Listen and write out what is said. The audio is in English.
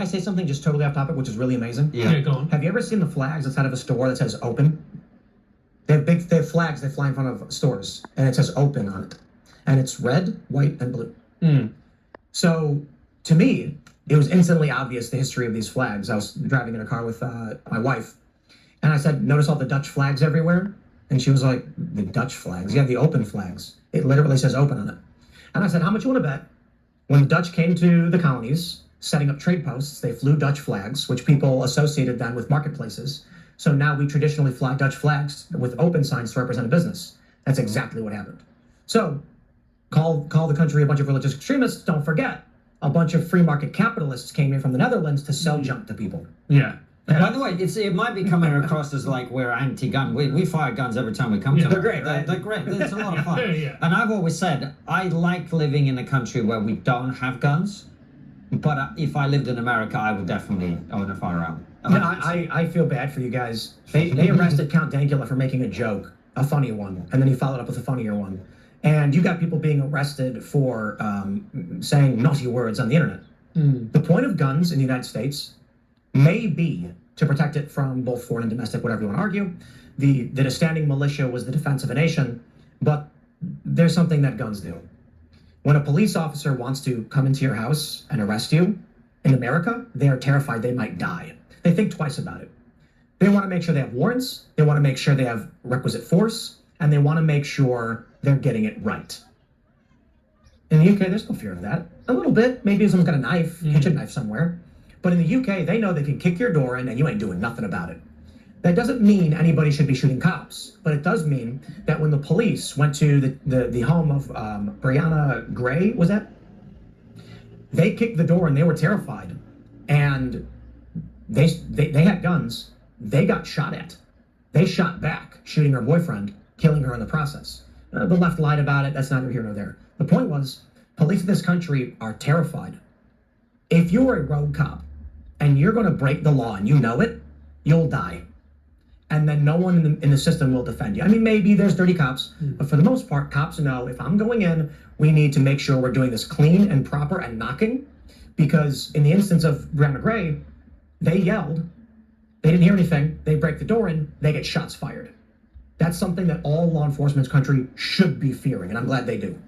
I say something just totally off topic, which is really amazing? Yeah, go on. Have you ever seen the flags outside of a store that says open? They have flags that fly in front of stores, and it says open on it. And it's red, white, and blue. Mm. So, to me, it was instantly obvious the history of these flags. I was driving in a car with my wife, and I said, notice all the Dutch flags everywhere? And she was like, the Dutch flags? Yeah, the open flags. It literally says open on it. And I said, how much you want to bet? When the Dutch came to the colonies, setting up trade posts, they flew Dutch flags, which people associated then with marketplaces. So now we traditionally fly Dutch flags with open signs to represent a business. That's exactly what happened. So call the country a bunch of religious extremists. Don't forget, a bunch of free market capitalists came here from the Netherlands to sell junk to people. Yeah. By the way, it might be coming across as like we're anti-gun. We fire guns every time we come to them. They're great, right? They're great. It's a lot of fun. Yeah. And I've always said, I like living in a country where we don't have guns. But if I lived in America, I would definitely own a firearm. I feel bad for you guys. They arrested Count Dankula for making a joke, a funny one, and then he followed up with a funnier one. And you got people being arrested for saying naughty words on the internet. The point of guns in the United States may be to protect it from both foreign and domestic, whatever you want to argue. That a standing militia was the defense of a nation, but there's something that guns do. When a police officer wants to come into your house and arrest you, in America, they are terrified they might die. They think twice about it. They want to make sure they have warrants, they want to make sure they have requisite force, and they want to make sure they're getting it right. In the UK, there's no fear of that. A little bit, maybe someone's got a knife, kitchen knife somewhere. But in the UK, they know they can kick your door in and you ain't doing nothing about it. That doesn't mean anybody should be shooting cops, but it does mean that when the police went to the home of Brianna Gray, was that? They kicked the door and they were terrified. And they had guns. They got shot at. They shot back, shooting her boyfriend, killing her in the process. The left lied about it. That's neither here nor there. The point was, police in this country are terrified. If you're a rogue cop and you're going to break the law and you know it, you'll die. And then no one in the system will defend you. I mean, maybe there's dirty cops, but for the most part, cops know if I'm going in, we need to make sure we're doing this clean and proper and knocking. Because in the instance of Brianna Gray, they yelled, they didn't hear anything, they break the door in, they get shots fired. That's something that all law enforcement in this country should be fearing, and I'm glad they do.